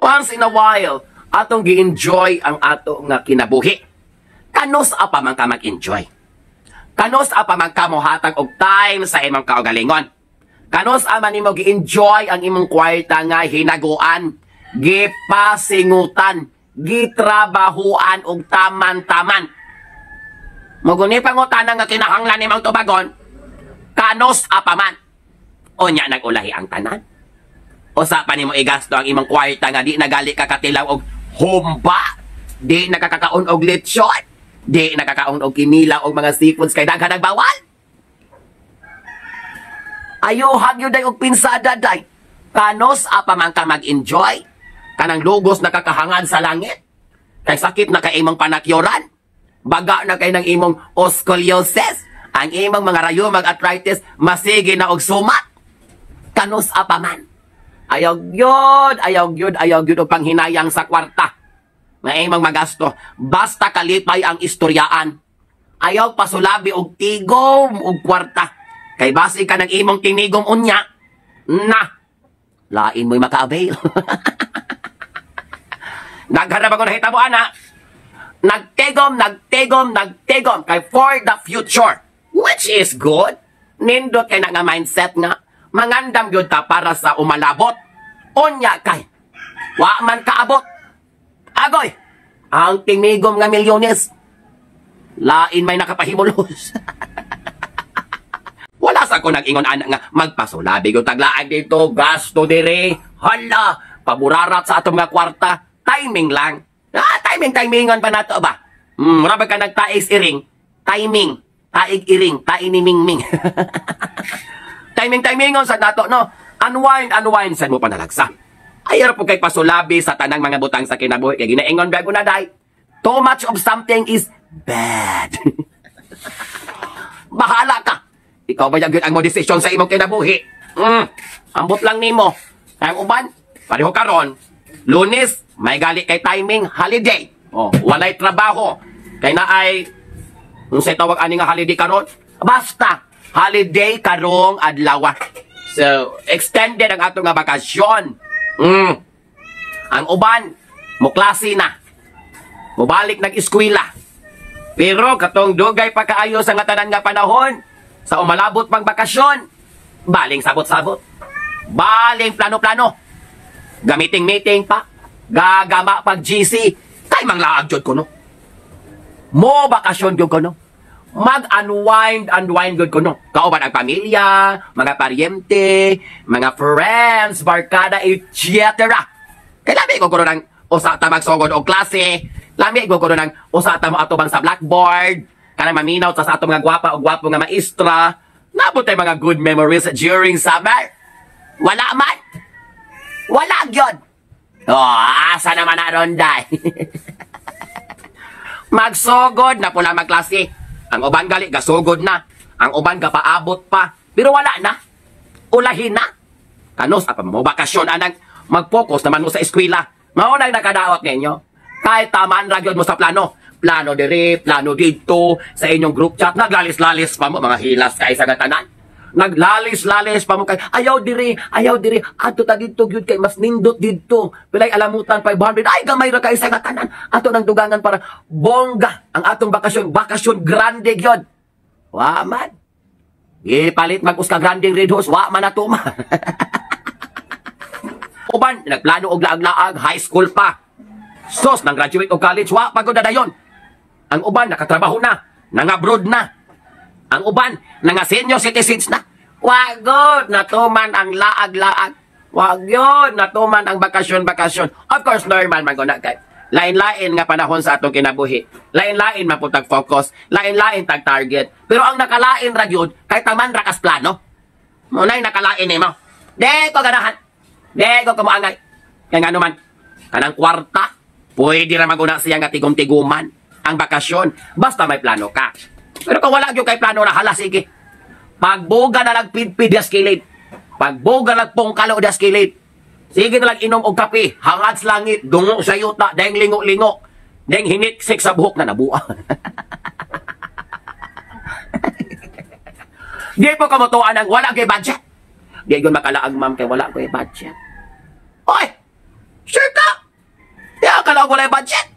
Once in a while, atong gi-enjoy ang ato nga kinabuhi. Kanos apa man ka mag-enjoy? Kanos apa man ka mohatag og time sa imong kaugalingon? Kanos ama nimo gi-enjoy ang imong kwarta nga hinaguan, gipasingutan, gitrabahuan og taman-taman? Muguni pangutana nga kinahanglan nimong tubagon, kanos apa man? Unya nagulahi ang tanan? Usa pa nimo igasto ang imong kwarta nga di nagali ka katilaw og humba, di nakakakaon og lechon, di nakakaon og kinilaw og mga seafoods kay daghan nagbawal. Ayo hagyo day og pinsada day. Kanos apa man ka mag-enjoy? Kanang lugos nakakahangad sa langit? Kay sakit na kay imong panakyoran? Baga na kay ng imong scoliosis? Ang imong mga rayumang arthritis masige na og sumat? Kanos apa man? Ayaw gyud og panghinayang sa kwarta. Nga imong magasto, basta kalipay ang istoryaan. Ayaw pasulabi og tigom og kwarta. Kay basi ka ng imong tinigom unya, na, lain mo'y maka-avail. Nagharap ako nahitabo, ana. Nagtigom, kay for the future. Which is good. Nindot kay nga mindset nga, mangandam yun ta para sa umalabot. Unya kay, wa man kaabot. Agoy, ang tinigom nga milyones, lain may nakapahimulos. Wala sa ako nag-ingon anak nga, magpasulabi yung taglaan dito, gasto dire, hala, paburarat sa atong nga kwarta, timing lang. Timingan pa nato ba? Marabag ka nagtais iring, timing, taig iring, tainimingming. Timingon sa nato, no? Unwind, saan mo panalagsa? Ayaw po kay pasulabi sa tanang mga butang sa kinabuhi, kay ginaingon bago na day. Too much of something is bad. Bahala ka. Ikaw ba yung ang mo desisyon sa imong kinabuhi? Ambot lang nimo. Ang uban, pareho karon. Lunes, may gali kay timing, holiday. Walay trabaho. Kay na ay, say tawag ani nga holiday karon? Basta, holiday karong adlaw. So, extended ang ato nga bakasyon. Ang uban, muklase na. Mubalik nag-eskwela. Pero katong dugay pa kaayo sa nga tanan nga panahon, sa umalabot pang bakasyon, baling sabot-sabot. Baling plano-plano. Gamiting-meeting pa. Gagama pag GC. Kay manglaag jud ko no. Mo bakasyon jud ko no. Mag-unwind good ko no. Kauban ang pamilya, mga paryente, mga friends, barkada, etc. Kaya lami ko ng usa ta magsugod og klase, lami ko ng usa ta moatubang sa blackboard, kanang maminaw sa ato mga gwapa o gwapo nga maestra, nabot tay mga good memories during summer. Wala man. Wala gyud. Asa naman na ron day. Magsugod na pula magklase. Ang uban gali, gasugod na. Ang uban gapaabot pa. Pero wala na. Ulahin na. Kanos, apa mo bakasyon, anang mag-focus naman mo sa eskwela. Maunang nakadaot ninyo. Kahit tamaan ragyod mo sa plano. Plano diri, plano dito. Sa inyong group chat, naglalis-lalis pa mo. Mga hilas kay sa gatanan. Naglalis-lalis pa mo kay, ayaw diri. Ato ta dito, gyud kay mas nindot dito. Pilay alamutan, 500. Ay, gamay ra kay sa gatanan. Ato nang dugangan para bongga. Ang atong bakasyon grande gyud. Wa man. Gipalit mag-uska grande red horse, wa man ato man. Uban, nagplano og laag-laag, high school pa. Sos, nang graduate o college, wa pagod na dayon. Ang uban, nakatrabaho na. Nang-abroad na. Ang uban, nga senior citizens na. Wagod, natuman ang laag-laag. Wagod, natuman ang bakasyon-bakasyon. Of course, normal man ko na kay. Lain-lain nga panahon sa atong kinabuhi. Lain-lain maputag focus. Lain-lain tag target. Pero ang nakalain ra gyud kay taman ra kas plano. Munay nakalain nimo. De ko ganahan. De ko kumuangay. Kaya nga naman, kanang kwarta, pwede ra maguna siya nga tigom-tiguman ang bakasyon. Basta may plano ka. Pero kung wala yung kay plano na, hala, sige. Pagbuga na nagpidpid daskilid. Pagbuga nagpungkalo daskilid. Sige na lang inom og kape. Hangad sa langit. Dungo sa yuta. Dahing lingo-lingo. Dahing hiniksik sa buhok na nabuha. Di po kamutuan ng wala kay budget. Di yun makalaag, ma'am, kay wala kay budget. Oy! Sure ka! ikaw walay budget.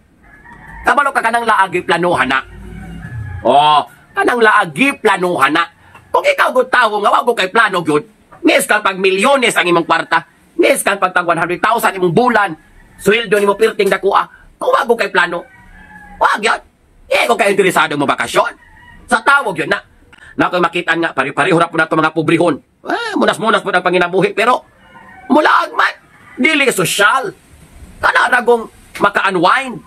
Kabalo ka kanang laagi planuhan na. Oh, kanang laagi planuhan na. Kung ikaw gud tawo nga wa ko kay plano gyud, mis kan pag milyones ang imong kwarta, mis kan pag tag 100,000 imong bulan, sweldo nimo pirting dakuha. Kung wa ko kay plano, wag yun. Ko kay interesado mo bakasyon. Sa tawag yun na. Na ko'y makitaan nga, pari-pareho na po na ito mga pobrehon. Munas-munas po ng panginabuhi, pero mula man, dili sosyal. Kanaragong maka-unwind.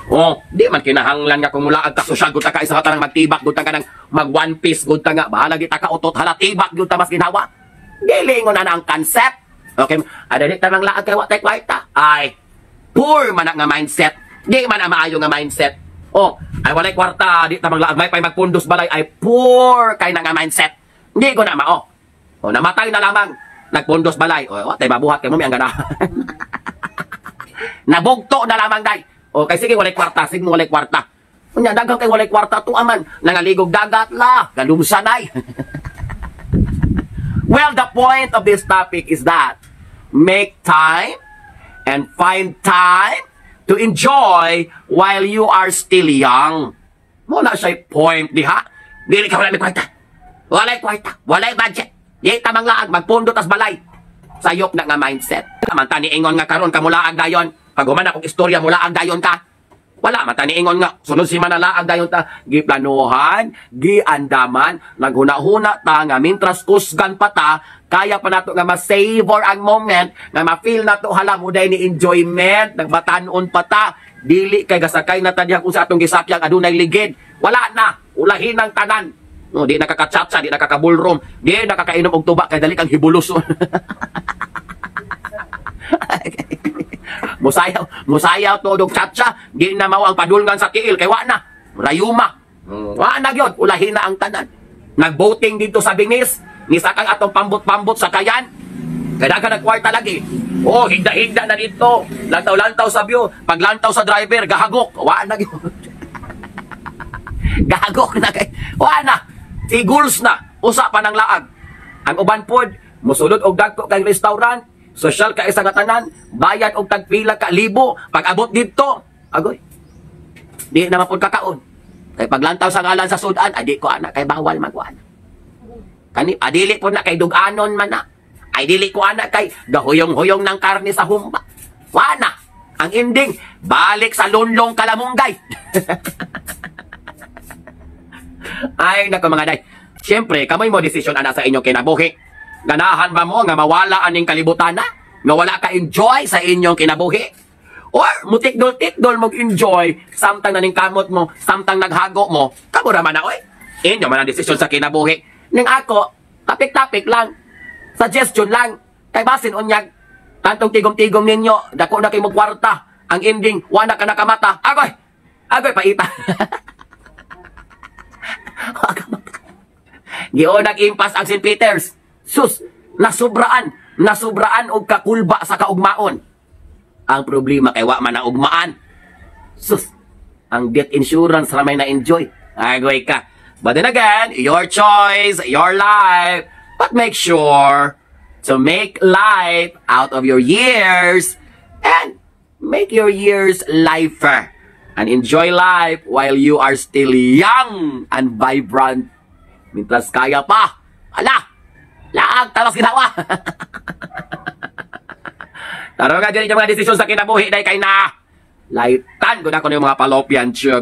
Oh, di man kinahanglan nga kung mula ang kasosyal, gud ta ka isa ka nang magtibak, gud ta ka nang mag-one piece, gud ta nga, bahala kita ka utot, hala tibak, gud ta mas ginawa. Dili na ang concept. Okay, adali ta nang laag kay watay kwarta. Ay, poor man nga mindset. Di man ang maayo nga mindset. Oh, ay walay kwarta, di ta maglaag may pay magpundos balay, ay poor kay nga mindset. Di ko na mao. Oh, namatay na lamang, nagpundos balay. Oh, watay mabuhat kay mo mi ang gana. Nabugto na lamang day. Okay, sige, walay kwarta. Sige mo, walay kwarta. Kunya, dagang kay walay kwarta to aman. Nangaligog dagat la. Galumsanay. Well, the point of this topic is that make time and find time to enjoy while you are still young. Muna siya point, di ha? Dili ka walay kwarta. Walay kwarta. Walay budget. Di tamang laag. Magpundo tas balay. Sayop na nga mindset. Naman tani ingon nga karon kamulaag dayon. Pag human akong istorya mula ang dayon ka, wala, mataniingon nga, sunod si manala ang dayon ta, giplanuhan, giandaman, naghuna-huna ta, nga mintras kusgan pa ta, kaya pa nato nga ma-savor ang moment, nga ma-feel nato hala mo day ni enjoyment, nagbatanon pa ta, dili kay gasakay na ta diha kung sa atong gisakyang adunay ligid, wala na, ulahin ang tanan. No, di nakakachatsa, di nakakabulrom, di nakakainom og tuba, kay dali kang hibulos. Musayaw todo chatcha, di na mao ang padulngan sa tiil kay wa na. Rayuma. Wa na gyud, ulahin na ang tanan. Nagboting dito sa Bingis, ni sakay atong pambot-pambot sa kayan. Kaya ka nagkwarta lagi. Oh, higda-higda na dito. Lantaw-lantaw sa view, paglantaw sa driver, gahagok. Wa na gyud. Gahagok na kay. Wa na. Iguls na, usa pa ng laag. Ang uban pod, mosulod og dagko kay restaurant. Social ka isa nga tanan, bayad og tagpila ka libo, pag abot dito, agoy. Di na mapud kakaon. Kay paglantaw sa ngalan sa sudan, adi ko ana kay bawal magwan. Kani adili po na kay duganon man na. Ay dili ko ana kay gahuyong-huyong ng karne sa humba. Wana. Ang ending, balik sa lunlong kalamunggay. Ay nako mga day. Siyempre, kamay mo desisyon ana sa inyong kinabuhi. Ganahan ba mo nga mawala aning kalibutan na? Nga wala ka enjoy sa inyong kinabuhi? Or mutikdol-tikdol mag-enjoy samtang naning kamot mo, samtang naghago mo, kamura man na oy. Inyo man ang desisyon sa kinabuhi. Ning ako, tapik-tapik lang. Suggestion lang. Kay basin unyag, kantong tigom-tigom ninyo, dako na kay mo kwarta. Ang ending, wala ka nakamata. Agoy! Agoy, paita. Giyon nag-impas ang St. Peter's. Sus, nasubraan og kakulba sa kaugmaon. Ang problema kay wa man ang ugmaan. Sus, ang death insurance ramay na enjoy. Agoy ka. But then again, your choice, your life. But make sure to make life out of your years and make your years lifer. And enjoy life while you are still young and vibrant. Mintras kaya pa. Ala! Laag, talas ginawa. Taro nga ganyan yung mga desisyon sa kinabuhi dahil kay na laitan ko na ko yung mga fallopian tube.